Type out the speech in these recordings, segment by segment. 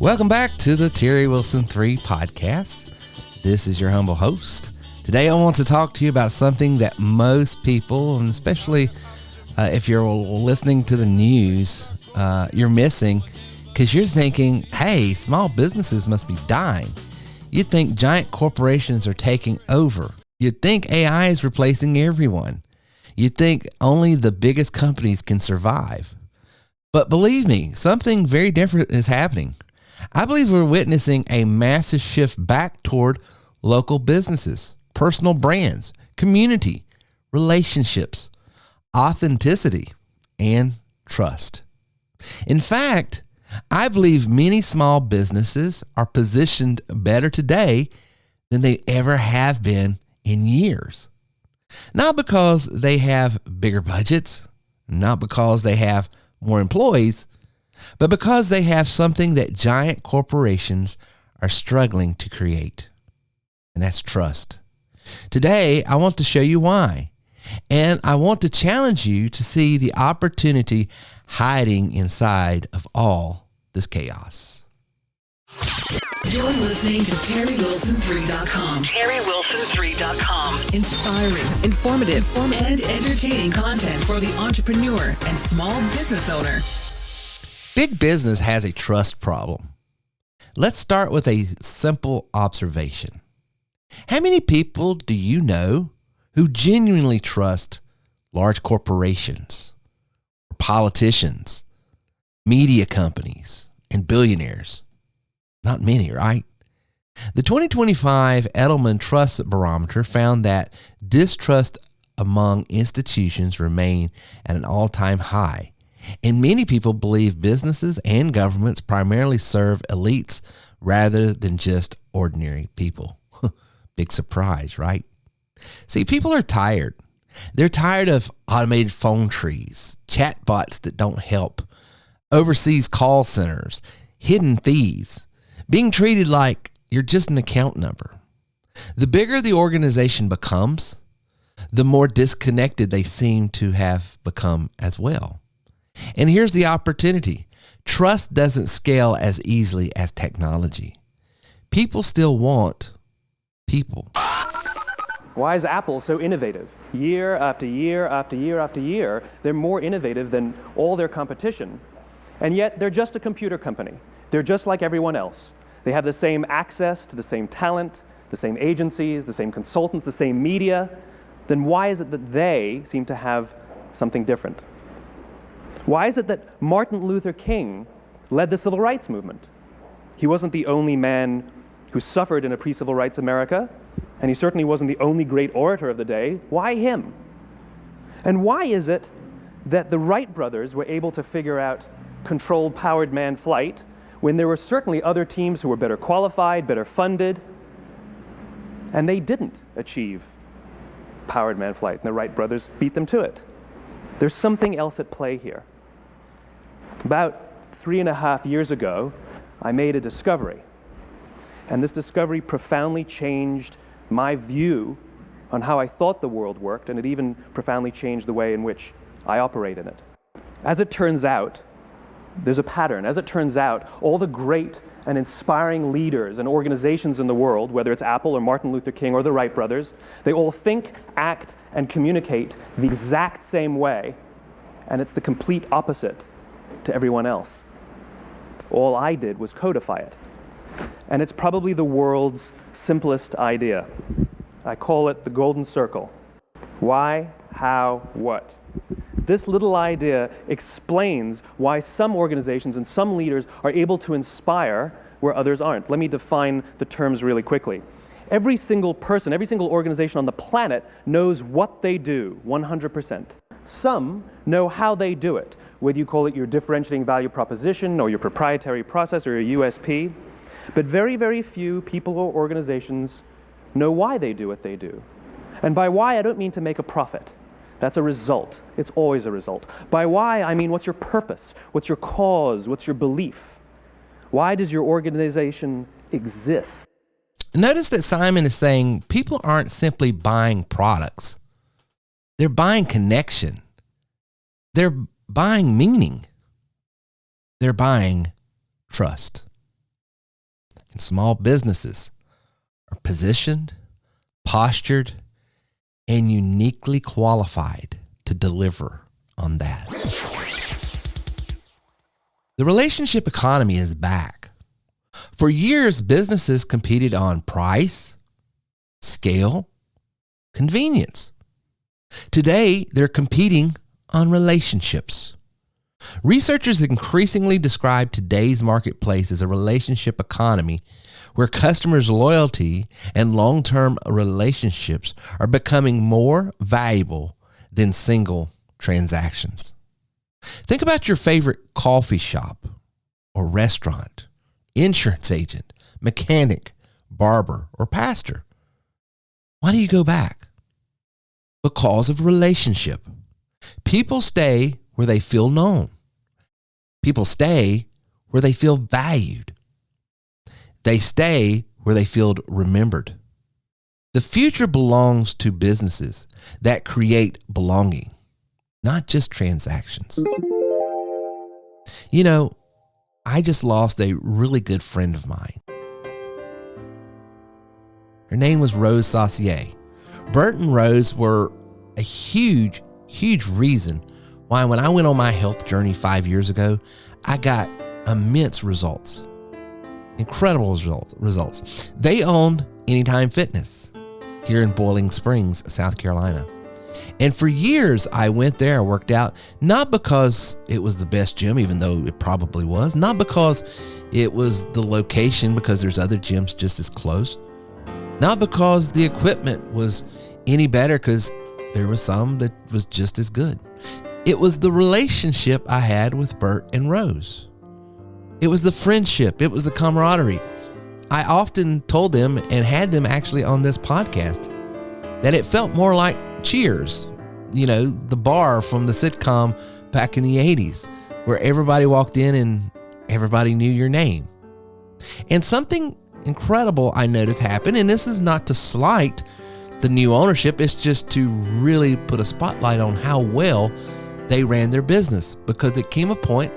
Welcome back to the Terry Wilson 3 podcast. This is your humble host. Today I want to talk to you about something that most people, and especially if you're listening to the news, you're missing because you're thinking, hey, small businesses must be dying. You'd think giant corporations are taking over. You'd think AI is replacing everyone. You'd think only the biggest companies can survive. But believe me, something very different is happening. I believe we're witnessing a massive shift back toward local businesses, personal brands, community, relationships, authenticity, and trust. In fact, I believe many small businesses are positioned better today than they ever have been in years. Not because they have bigger budgets, not because they have more employees, but because they have something that giant corporations are struggling to create, and that's trust. Today, I want to show you why, and I want to challenge you to see the opportunity hiding inside of all this chaos. You're listening to TerryWilson3.com. TerryWilson3.com. Inspiring, informative, and entertaining content for the entrepreneur and small business owner. Big business has a trust problem. Let's start with a simple observation. How many people do you know who genuinely trust large corporations, politicians, media companies, and billionaires? Not many, right? The 2025 Edelman Trust Barometer found that distrust among institutions remain at an all-time high, and many people believe businesses and governments primarily serve elites rather than just ordinary people. Big surprise, right? See, people are tired. They're tired of automated phone trees, chatbots that don't help, overseas call centers, hidden fees, being treated like you're just an account number. The bigger the organization becomes, the more disconnected they seem to have become as well. And here's the opportunity. Trust doesn't scale as easily as technology. People still want people. Why is Apple so innovative? Year after year after year after year, they're more innovative than all their competition. And yet they're just a computer company. They're just like everyone else. They have the same access to the same talent, the same agencies, the same consultants, the same media. Then why is it that they seem to have something different? Why is it that Martin Luther King led the civil rights movement? He wasn't the only man who suffered in a pre-civil rights America, and he certainly wasn't the only great orator of the day. Why him? And why is it that the Wright brothers were able to figure out controlled powered manned flight when there were certainly other teams who were better qualified, better funded, and they didn't achieve powered manned flight, and the Wright brothers beat them to it? There's something else at play here. About 3.5 years ago, I made a discovery. And this discovery profoundly changed my view on how I thought the world worked, and it even profoundly changed the way in which I operate in it. As it turns out, there's a pattern. As it turns out, all the great and inspiring leaders and organizations in the world, whether it's Apple or Martin Luther King or the Wright brothers, they all think, act, and communicate the exact same way, and it's the complete opposite to everyone else. All I did was codify it. And it's probably the world's simplest idea. I call it the golden circle. Why, how, what? This little idea explains why some organizations and some leaders are able to inspire where others aren't. Let me define the terms really quickly. Every single person, every single organization on the planet knows what they do, 100%. Some know how they do it, whether you call it your differentiating value proposition or your proprietary process or your USP. But very, very few people or organizations know why they do what they do. And by why, I don't mean to make a profit. That's a result. It's always a result. By why, I mean what's your purpose? What's your cause? What's your belief? Why does your organization exist? Notice that Simon is saying people aren't simply buying products. They're buying connection. They're buying meaning. They're buying trust. And small businesses are positioned, postured, and uniquely qualified to deliver on that. The relationship economy is back. For years, businesses competed on price, scale, convenience. Today, they're competing on relationships. Researchers increasingly describe today's marketplace as a relationship economy where customers' loyalty and long-term relationships are becoming more valuable than single transactions. Think about your favorite coffee shop or restaurant, insurance agent, mechanic, barber, or pastor. Why do you go back? Because of relationship. People stay where they feel known. People stay where they feel valued. They stay where they feel remembered. The future belongs to businesses that create belonging, not just transactions. You know, I just lost a really good friend of mine. Her name was Rose Saucier. Bert and Rose were a huge reason why when I went on my health journey 5 years ago, I got immense results. Incredible results. They owned Anytime Fitness here in Boiling Springs, South Carolina. And for years, I went there, worked out, not because it was the best gym, even though it probably was, not because it was the location, because there's other gyms just as close, not because the equipment was any better, because there was some that was just as good. It was the relationship I had with Bert and Rose. It was the friendship. It was the camaraderie. I often told them and had them actually on this podcast that it felt more like Cheers, you know, the bar from the sitcom back in the 80s, where everybody walked in and everybody knew your name. And something incredible I noticed happen, and this is not to slight the new ownership, it's just to really put a spotlight on how well they ran their business, because there came a point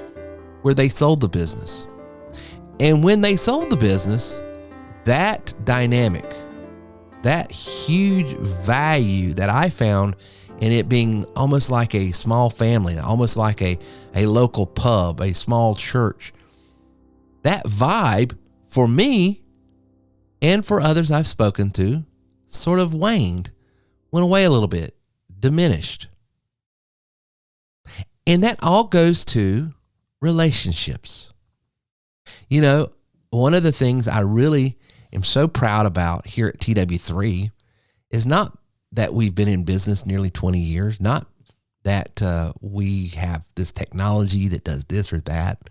where they sold the business. And when they sold the business, that dynamic, that huge value that I found in it being almost like a small family, almost like a local pub, a small church, that vibe for me and for others I've spoken to sort of went away a little bit, diminished. And that all goes to relationships. You know, one of the things I really am so proud about here at TW3 is not that we've been in business nearly 20 years, not that we have this technology that does this or that,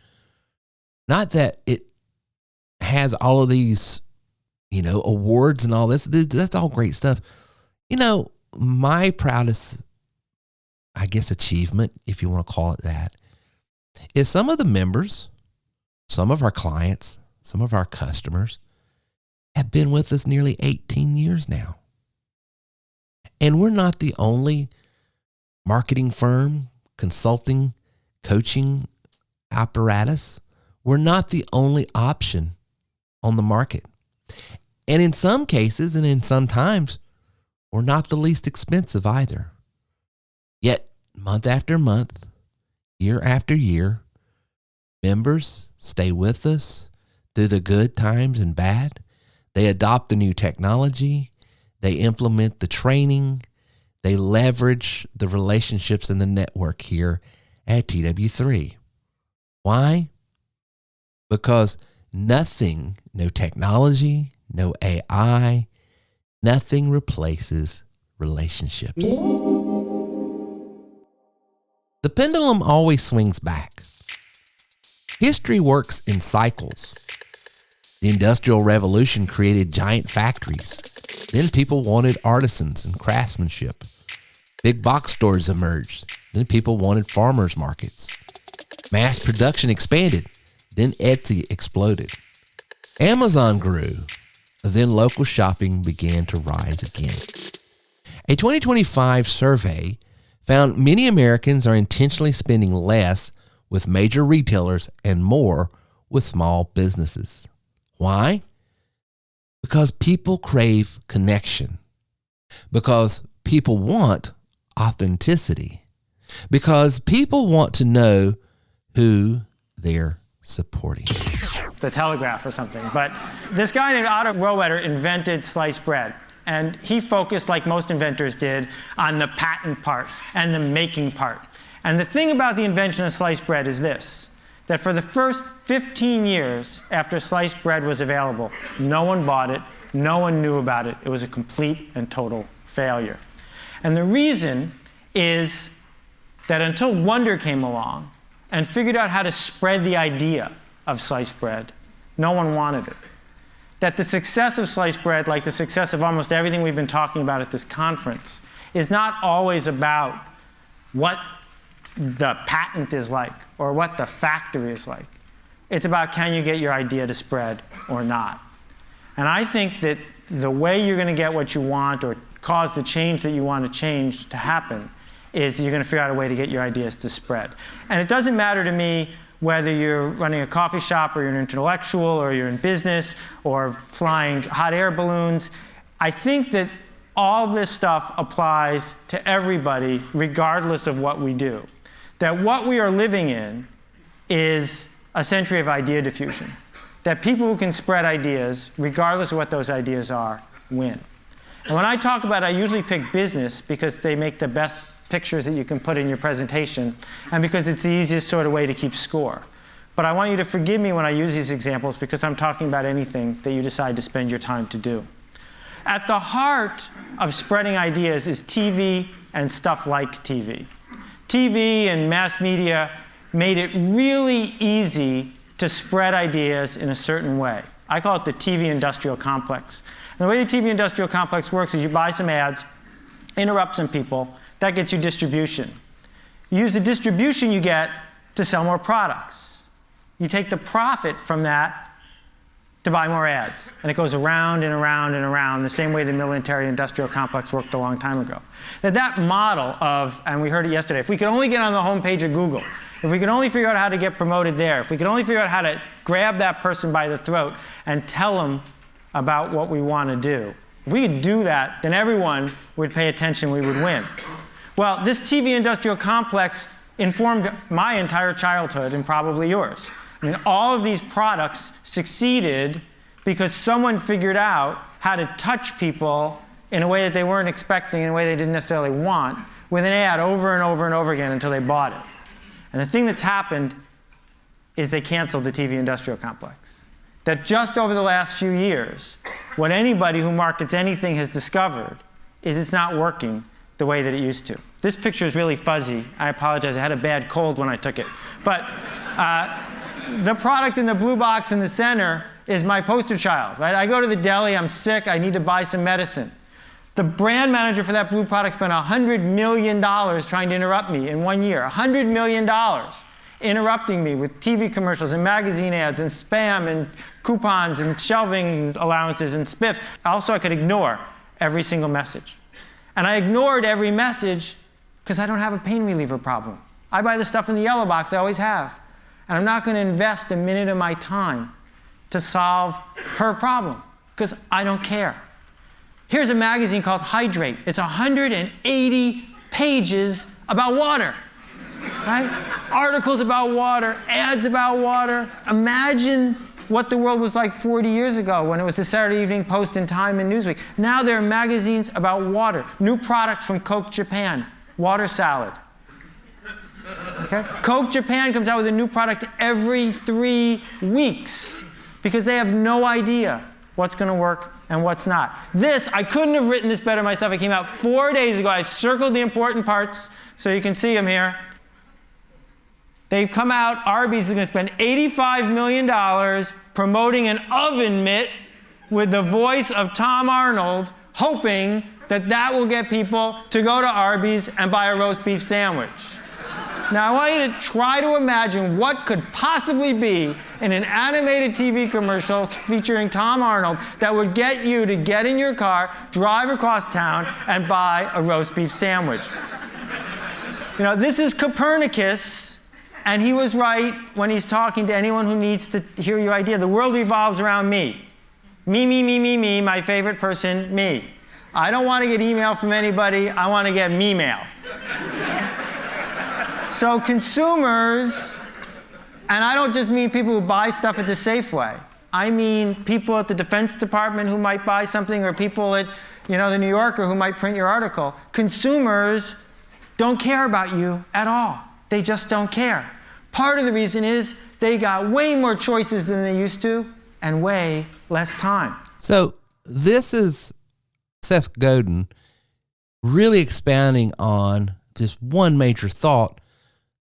not that it has all of these, you know, awards and all this. That's all great stuff. You know, my proudest, I guess, achievement, if you want to call it that, is some of the members, some of our clients, some of our customers have been with us nearly 18 years now. And we're not the only marketing firm, consulting, coaching apparatus. We're not the only option on the market. And in some cases, and in some times, we're not the least expensive either. Yet, month after month, year after year, members stay with us through the good times and bad. They adopt the new technology. They implement the training. They leverage the relationships and the network here at TW3. Why? Because nothing, no technology, no AI, nothing replaces relationships. The pendulum always swings back. History works in cycles. The Industrial Revolution created giant factories. Then people wanted artisans and craftsmanship. Big box stores emerged. Then people wanted farmers markets. Mass production expanded. Then Etsy exploded. Amazon grew. Then local shopping began to rise again. A 2025 survey found many Americans are intentionally spending less with major retailers and more with small businesses. Why? Because people crave connection. Because people want authenticity. Because people want to know who they're supporting. The Telegraph or something. But this guy named Otto Rohwedder invented sliced bread. And he focused, like most inventors did, on the patent part and the making part. And the thing about the invention of sliced bread is this, that for the first 15 years after sliced bread was available, no one bought it, no one knew about it. It was a complete and total failure. And the reason is that until Wonder came along and figured out how to spread the idea of sliced bread, no one wanted it. That the success of sliced bread, like the success of almost everything we've been talking about at this conference, is not always about what the patent is like or what the factory is like. It's about, can you get your idea to spread or not? And I think that the way you're going to get what you want or cause the change that you want to change to happen is you're going to figure out a way to get your ideas to spread. And it doesn't matter to me whether you're running a coffee shop or you're an intellectual or you're in business or flying hot air balloons. I think that all this stuff applies to everybody regardless of what we do. That what we are living in is a century of idea diffusion. That people who can spread ideas, regardless of what those ideas are, win. And when I talk about it, I usually pick business because they make the best pictures that you can put in your presentation, and because it's the easiest sort of way to keep score. But I want you to forgive me when I use these examples because I'm talking about anything that you decide to spend your time to do. At the heart of spreading ideas is TV and stuff like TV. TV and mass media made it really easy to spread ideas in a certain way. I call it the TV industrial complex. And the way the TV industrial complex works is you buy some ads, interrupt some people, that gets you distribution. You use the distribution you get to sell more products. You take the profit from that to buy more ads. And it goes around and around and around the same way the military industrial complex worked a long time ago. That model of, and we heard it yesterday, if we could only get on the homepage of Google, if we could only figure out how to get promoted there, if we could only figure out how to grab that person by the throat and tell them about what we want to do, if we could do that, then everyone would pay attention, we would win. Well, this TV industrial complex informed my entire childhood and probably yours. I mean, all of these products succeeded because someone figured out how to touch people in a way that they weren't expecting, in a way they didn't necessarily want, with an ad over and over and over again until they bought it. And the thing that's happened is they canceled the TV industrial complex. That just over the last few years, what anybody who markets anything has discovered is it's not working the way that it used to. This picture is really fuzzy. I apologize. I had a bad cold when I took it. But the product in the blue box in the center is my poster child. Right? I go to the deli. I'm sick. I need to buy some medicine. The brand manager for that blue product spent $100 million trying to interrupt me in 1 year. $100 million interrupting me with TV commercials and magazine ads and spam and coupons and shelving allowances and spiffs. Also, I could ignore every single message. And I ignored every message because I don't have a pain reliever problem. I buy the stuff in the yellow box I always have. And I'm not going to invest a minute of my time to solve her problem because I don't care. Here's a magazine called Hydrate. It's 180 pages about water. Right? Articles about water, ads about water. Imagine what the world was like 40 years ago when it was the Saturday Evening Post and Time and Newsweek. Now there are magazines about water. New product from Coke Japan, water salad. Okay? Coke Japan comes out with a new product every 3 weeks because they have no idea what's going to work and what's not. This, I couldn't have written this better myself. It came out 4 days ago. I've circled the important parts so you can see them here. They've come out, Arby's is going to spend $85 million promoting an oven mitt with the voice of Tom Arnold, hoping that that will get people to go to Arby's and buy a roast beef sandwich. Now, I want you to try to imagine what could possibly be in an animated TV commercial featuring Tom Arnold that would get you to get in your car, drive across town, and buy a roast beef sandwich. You know, this is Copernicus. And he was right when he's talking to anyone who needs to hear your idea. The world revolves around me. Me, my favorite person, me. I don't want to get email from anybody. I want to get me-mail. So consumers, and I don't just mean people who buy stuff at the Safeway. I mean people at the Defense Department who might buy something, or people at, the New Yorker who might print your article. Consumers don't care about you at all. They just don't care. Part of the reason is they got way more choices than they used to and way less time. So this is Seth Godin really expounding on just one major thought,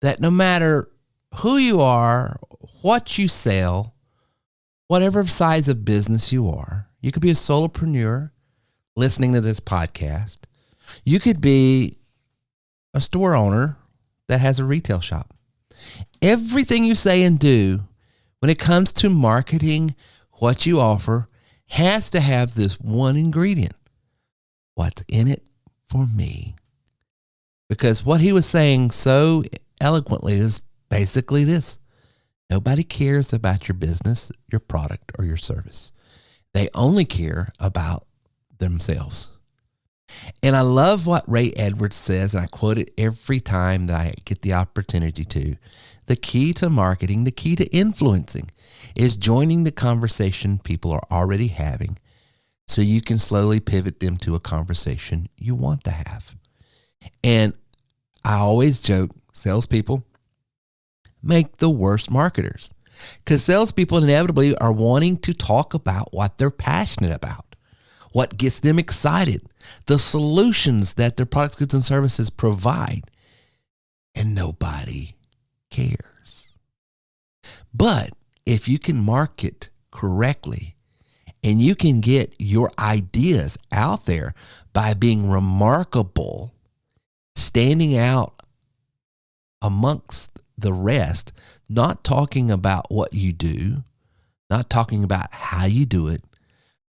that no matter who you are, what you sell, whatever size of business you are, you could be a solopreneur listening to this podcast. You could be a store owner that has a retail shop. Everything you say and do when it comes to marketing what you offer has to have this one ingredient. What's in it for me? Because what he was saying so eloquently is basically this: nobody cares about your business, your product, or your service. They only care about themselves. And I love what Ray Edwards says, and I quote it every time that I get the opportunity to. The key to marketing, the key to influencing, is joining the conversation people are already having so you can slowly pivot them to a conversation you want to have. And I always joke, salespeople make the worst marketers, because salespeople inevitably are wanting to talk about what they're passionate about, what gets them excited, the solutions that their products, goods, and services provide, and nobody cares. But if you can market correctly and you can get your ideas out there by being remarkable, standing out amongst the rest, not talking about what you do, not talking about how you do it,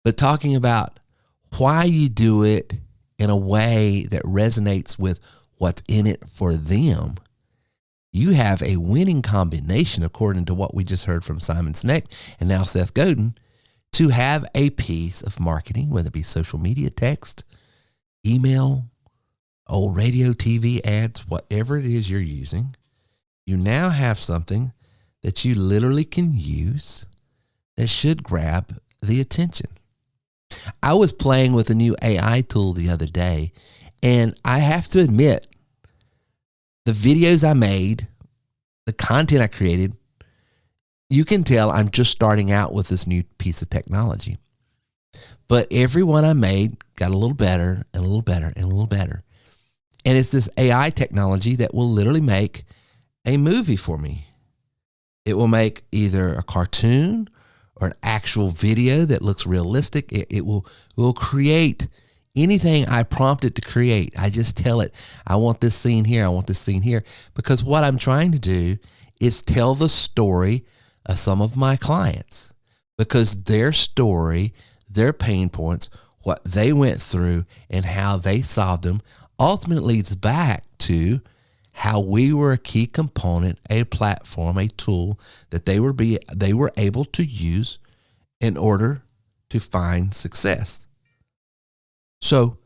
but talking about why you do it in a way that resonates with what's in it for them, you have a winning combination, according to what we just heard from Simon Sinek and now Seth Godin, to have a piece of marketing, whether it be social media, text, email, old radio, TV ads, whatever it is you're using. You now have something that you literally can use that should grab the attention. I was playing with a new AI tool the other day, and I have to admit, the videos I made, the content I created, you can tell I'm just starting out with this new piece of technology. But every one I made got a little better and a little better and a little better. And it's this AI technology that will literally make a movie for me. It will make either a cartoon or an actual video that looks realistic. It will create anything I prompt it to create. I just tell it, I want this scene here, I want this scene here. Because what I'm trying to do is tell the story of some of my clients. Because their story, their pain points, what they went through and how they solved them ultimately leads back to how we were a key component, a platform, a tool that they were able to use in order to find success. So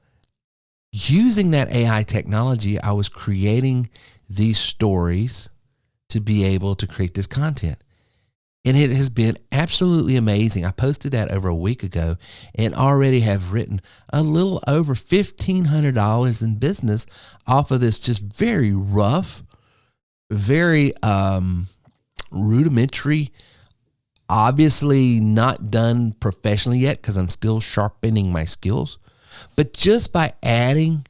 using that AI technology, I was creating these stories to be able to create this content. And it has been absolutely amazing. I posted that over a week ago and already have written a little over $1,500 in business off of this just very rough, very rudimentary, obviously not done professionally yet because I'm still sharpening my skills. But just by adding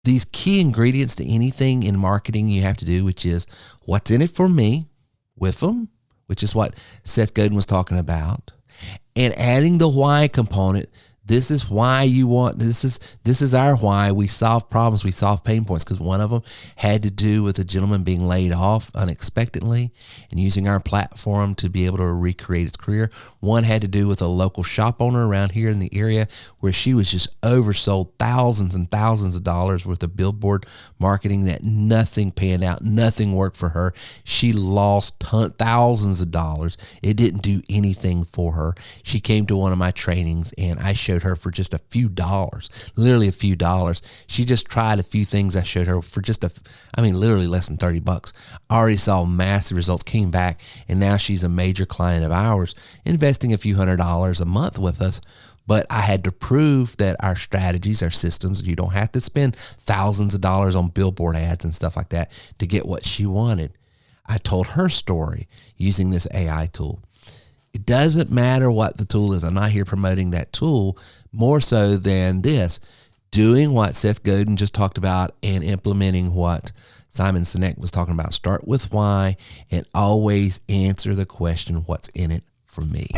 these key ingredients to anything in marketing you have to do, which is what's in it for me with them, which is what Seth Godin was talking about, and adding the why component, This is why you want, this is our why. We solve problems, we solve pain points, because one of them had to do with a gentleman being laid off unexpectedly and using our platform to be able to recreate his career. One had to do with a local shop owner around here in the area where she was just oversold thousands and thousands of dollars worth of billboard marketing that nothing panned out, nothing worked for her. She lost thousands of dollars. It didn't do anything for her. She came to one of my trainings and I showed her for just a few dollars, literally a few dollars. She just tried a few things I showed her for just literally less than $30. Already saw massive results, came back, and now she's a major client of ours, investing a few $100s a month with us. But I had to prove that our strategies, our systems, you don't have to spend thousands of dollars on billboard ads and stuff like that to get what she wanted. I told her story using this AI tool. It doesn't matter what the tool is. I'm not here promoting that tool more so than this. Doing what Seth Godin just talked about and implementing what Simon Sinek was talking about. Start with why and always answer the question, what's in it for me?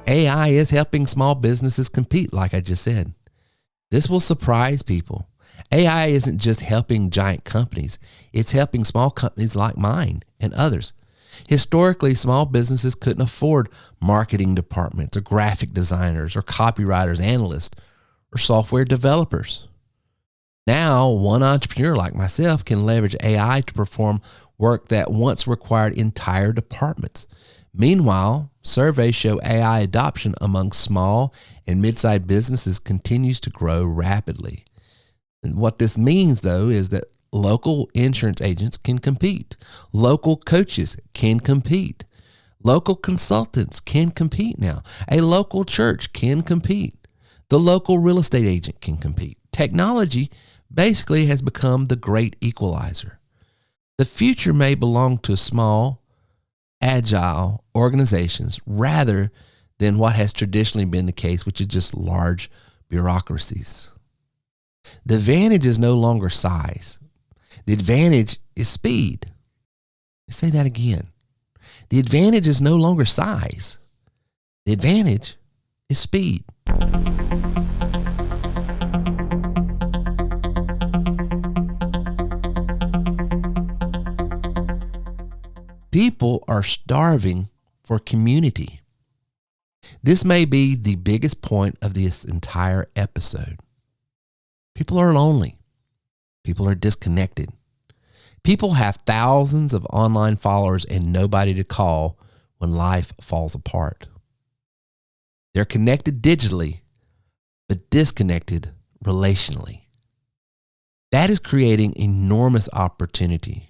AI is helping small businesses compete, like I just said. This will surprise people. AI isn't just helping giant companies. It's helping small companies like mine and others. Historically, small businesses couldn't afford marketing departments or graphic designers or copywriters, analysts, or software developers. Now, one entrepreneur like myself can leverage AI to perform work that once required entire departments. Meanwhile, surveys show AI adoption among small and mid-sized businesses continues to grow rapidly. And what this means, though, is that local insurance agents can compete. Local coaches can compete. Local consultants can compete now. A local church can compete. The local real estate agent can compete. Technology basically has become the great equalizer. The future may belong to small, agile organizations rather than what has traditionally been the case, which is just large bureaucracies. The advantage is no longer size. The advantage is speed. Let's say that again. The advantage is no longer size. The advantage is speed. People are starving for community. This may be the biggest point of this entire episode. People are lonely. People are disconnected. People have thousands of online followers and nobody to call when life falls apart. They're connected digitally, but disconnected relationally. That is creating enormous opportunity.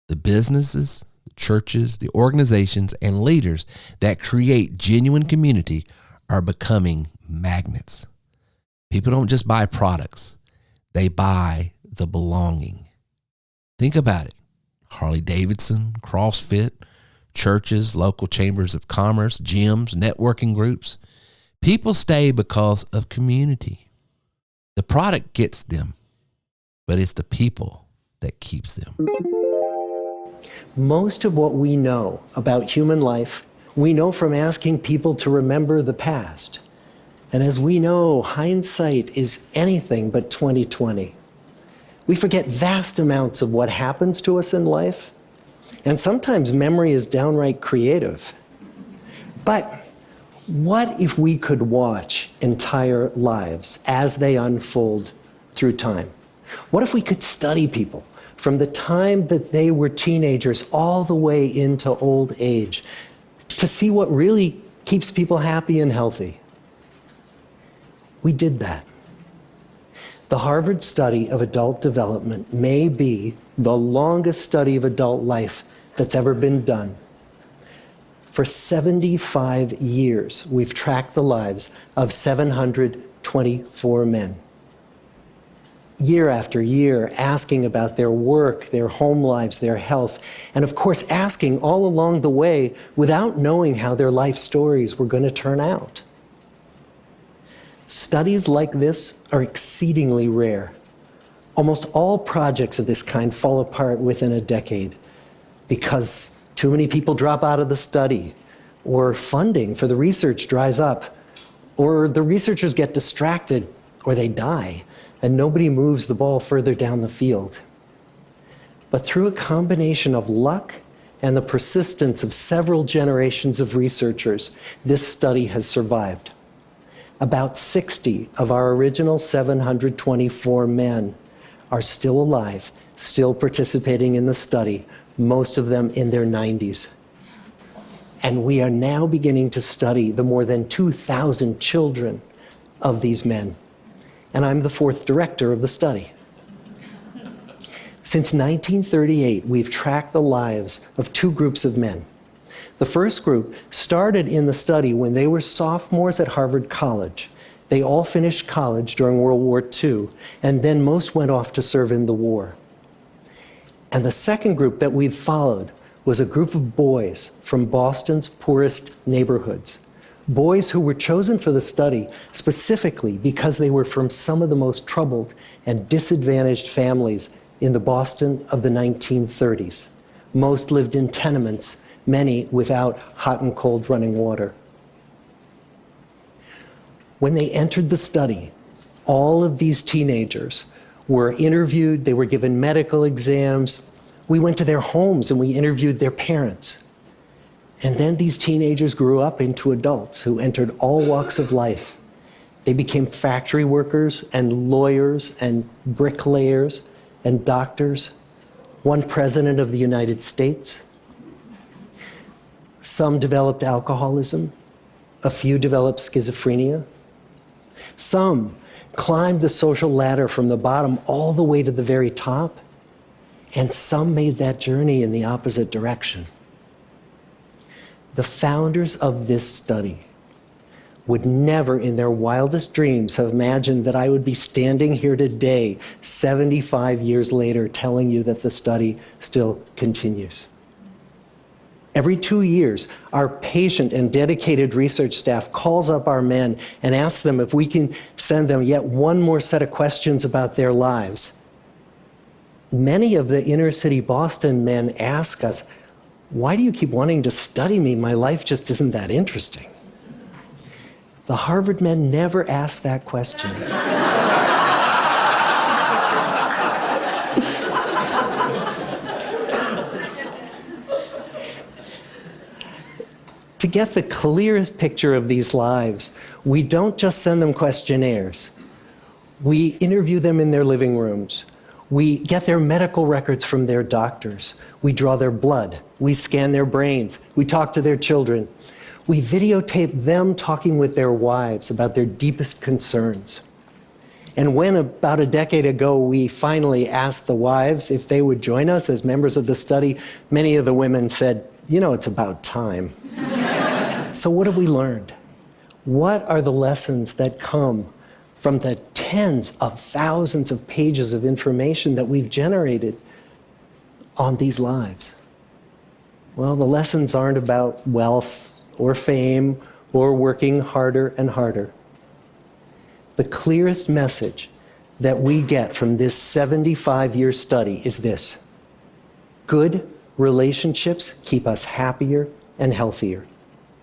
The businesses, the churches, the organizations, and leaders that create genuine community are becoming magnets. People don't just buy products. They buy the belonging. Think about it. Harley Davidson, CrossFit, churches, local chambers of commerce, gyms, networking groups. People stay because of community. The product gets them, but it's the people that keeps them. Most of what we know about human life, we know from asking people to remember the past. And as we know, hindsight is anything but 20/20. We forget vast amounts of what happens to us in life, and sometimes memory is downright creative. But what if we could watch entire lives as they unfold through time? What if we could study people from the time that they were teenagers all the way into old age to see what really keeps people happy and healthy? We did that. The Harvard study of adult development may be the longest study of adult life that's ever been done. For 75 years, we've tracked the lives of 724 men. Year after year, asking about their work, their home lives, their health, and of course, asking all along the way without knowing how their life stories were going to turn out. Studies like this are exceedingly rare. Almost all projects of this kind fall apart within a decade because too many people drop out of the study, or funding for the research dries up, or the researchers get distracted, or they die, and nobody moves the ball further down the field. But through a combination of luck and the persistence of several generations of researchers, this study has survived. About 60 of our original 724 men are still alive, still participating in the study, most of them in their 90s. And we are now beginning to study the more than 2,000 children of these men. And I'm the fourth director of the study. Since 1938, we've tracked the lives of two groups of men. The first group started in the study when they were sophomores at Harvard College. They all finished college during World War II, and then most went off to serve in the war. And the second group that we've followed was a group of boys from Boston's poorest neighborhoods. Boys who were chosen for the study specifically because they were from some of the most troubled and disadvantaged families in the Boston of the 1930s. Most lived in tenements, many without hot and cold running water. When they entered the study, all of these teenagers were interviewed, they were given medical exams. We went to their homes and we interviewed their parents. And then these teenagers grew up into adults who entered all walks of life. They became factory workers and lawyers and bricklayers and doctors, one president of the United States. Some developed alcoholism, a few developed schizophrenia. Some climbed the social ladder from the bottom all the way to the very top, and some made that journey in the opposite direction. The founders of this study would never in their wildest dreams have imagined that I would be standing here today, 75 years later, telling you that the study still continues. Every 2 years, our patient and dedicated research staff calls up our men and asks them if we can send them yet one more set of questions about their lives. Many of the inner city Boston men ask us, "Why do you keep wanting to study me? My life just isn't that interesting." The Harvard men never asked that question. To get the clearest picture of these lives, we don't just send them questionnaires. We interview them in their living rooms. We get their medical records from their doctors. We draw their blood. We scan their brains. We talk to their children. We videotape them talking with their wives about their deepest concerns. And when about a decade ago we finally asked the wives if they would join us as members of the study, many of the women said, "It's about time." So what have we learned? What are the lessons that come from the tens of thousands of pages of information that we've generated on these lives? Well, the lessons aren't about wealth or fame or working harder and harder. The clearest message that we get from this 75-year study is this: good relationships keep us happier and healthier.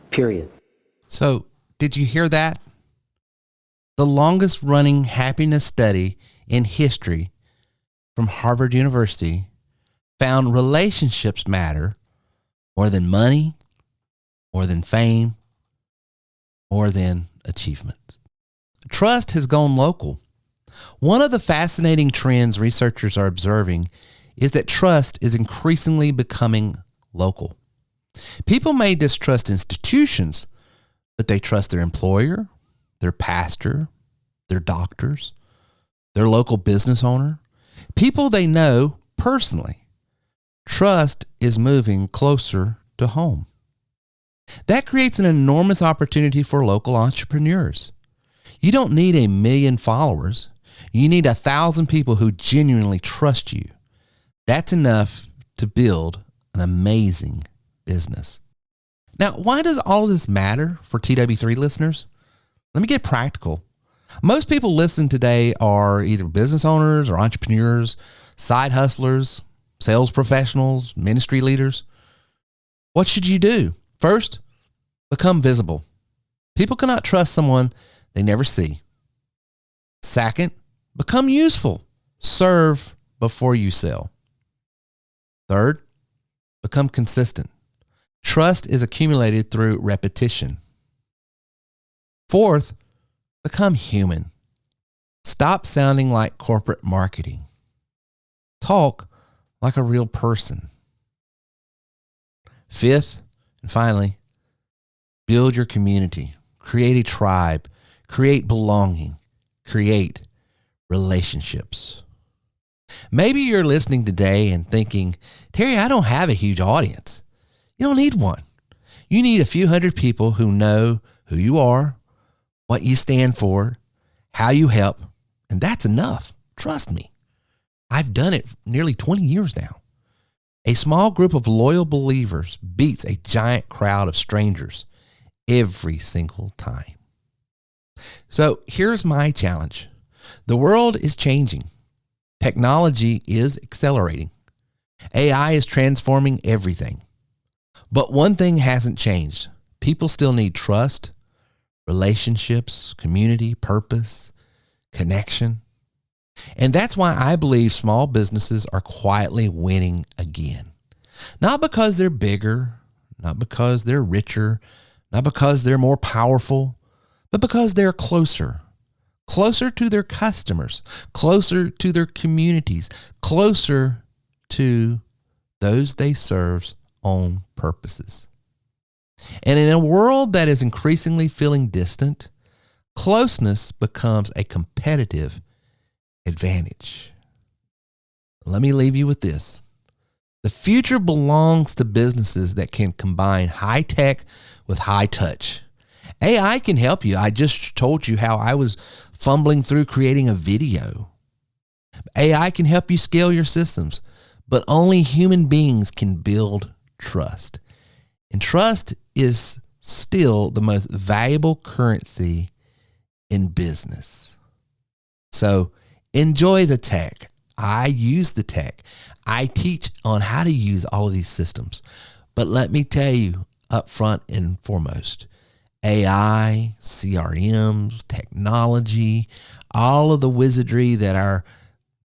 Period. So, did you hear that? The longest running happiness study in history from Harvard University found relationships matter more than money, more than fame, more than achievement. Trust has gone local. One of the fascinating trends researchers are observing is that trust is increasingly becoming local. People may distrust institutions, but they trust their employer, their pastor, their doctors, their local business owner, people they know personally. Trust is moving closer to home. That creates an enormous opportunity for local entrepreneurs. You don't need 1 million followers. You need 1,000 people who genuinely trust you. That's enough to build an amazing business. Now, why does all of this matter for TW3 listeners? Let me get practical. Most people listening today are either business owners or entrepreneurs, side hustlers, sales professionals, ministry leaders. What should you do? First, become visible. People cannot trust someone they never see. Second, become useful. Serve before you sell. Third, become consistent. Trust is accumulated through repetition. Fourth, become human. Stop sounding like corporate marketing. Talk like a real person. Fifth, and finally, build your community. Create a tribe. Create belonging. Create relationships. Maybe you're listening today and thinking, Terry, I don't have a huge audience. You don't need one. You need a few hundred people who know who you are, what you stand for, how you help, and that's enough. Trust me. I've done it for nearly 20 years now. A small group of loyal believers beats a giant crowd of strangers every single time. So here's my challenge. The world is changing. Technology is accelerating. AI is transforming everything. But one thing hasn't changed. People still need trust, relationships, community, purpose, connection. And that's why I believe small businesses are quietly winning again. Not because they're bigger, not because they're richer, not because they're more powerful, but because they're closer to their customers, closer to their communities, closer to those they serve's own purposes. And in a world that is increasingly feeling distant, closeness becomes a competitive advantage. Let me leave you with this. The future belongs to businesses that can combine high tech with high touch. AI can help you. I just told you how I was fumbling through creating a video. AI can help you scale your systems, but only human beings can build trust. And trust is still the most valuable currency in business. So enjoy the tech. I use the tech. I teach on how to use all of these systems. But let me tell you up front and foremost, AI, CRMs, technology, all of the wizardry that our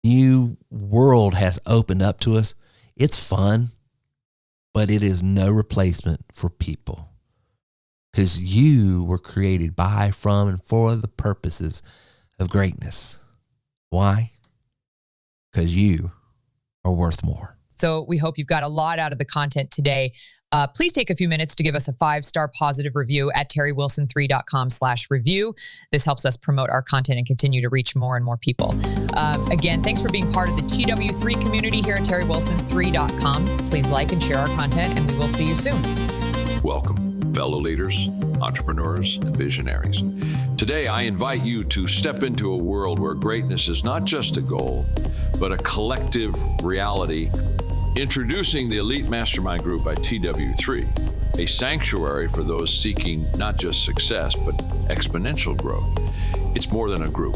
new world has opened up to us, it's fun, but it is no replacement for people. Because you were created by, from, and for the purposes of greatness. Why? Because you are worth more. So we hope you've got a lot out of the content today. Please take a few minutes to give us a 5-star positive review at terrywilson3.com/review. This helps us promote our content and continue to reach more and more people. Again, thanks for being part of the TW3 community here at terrywilson3.com. Please like and share our content, and we will see you soon. Welcome, fellow leaders, entrepreneurs, and visionaries. Today, I invite you to step into a world where greatness is not just a goal, but a collective reality. Introducing the Elite Mastermind Group by TW3, a sanctuary for those seeking not just success, but exponential growth. It's more than a group.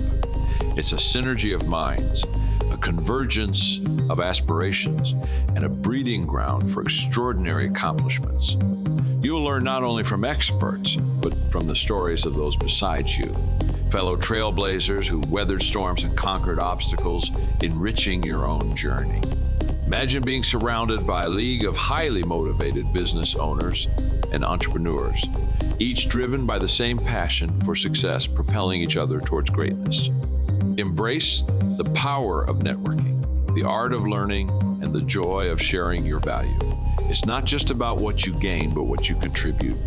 It's a synergy of minds, a convergence of aspirations, and a breeding ground for extraordinary accomplishments. You'll learn not only from experts, but from the stories of those beside you, fellow trailblazers who weathered storms and conquered obstacles, enriching your own journey. Imagine being surrounded by a league of highly motivated business owners and entrepreneurs, each driven by the same passion for success, propelling each other towards greatness. Embrace the power of networking, the art of learning, and the joy of sharing your value. It's not just about what you gain, but what you contribute.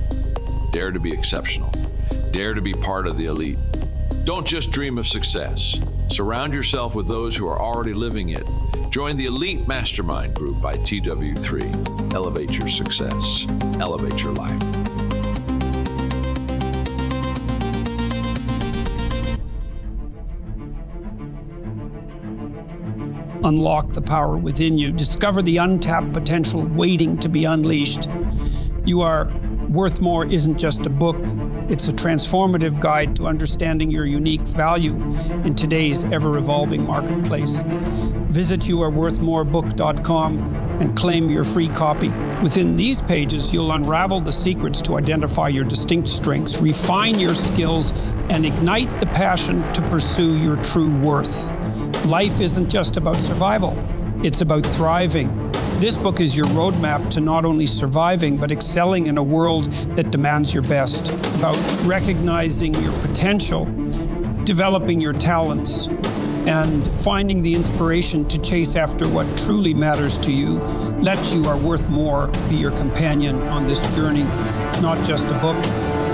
Dare to be exceptional. Dare to be part of the elite. Don't just dream of success. Surround yourself with those who are already living it. Join the Elite Mastermind Group by TW3. Elevate your success. Elevate your life. Unlock the power within you. Discover the untapped potential waiting to be unleashed. You Are Worth More isn't just a book. It's a transformative guide to understanding your unique value in today's ever-evolving marketplace. Visit youareworthmorebook.com and claim your free copy. Within these pages, you'll unravel the secrets to identify your distinct strengths, refine your skills, and ignite the passion to pursue your true worth. Life isn't just about survival, it's about thriving. This book is your roadmap to not only surviving, but excelling in a world that demands your best. It's about recognizing your potential, developing your talents, and finding the inspiration to chase after what truly matters to you. Let You Are Worth More be your companion on this journey. It's not just a book,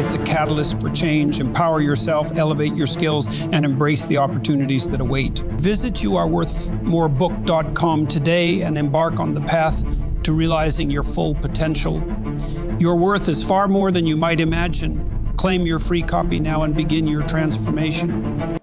it's a catalyst for change. Empower yourself, elevate your skills, and embrace the opportunities that await. Visit youareworthmorebook.com today and embark on the path to realizing your full potential. Your worth is far more than you might imagine. Claim your free copy now and begin your transformation.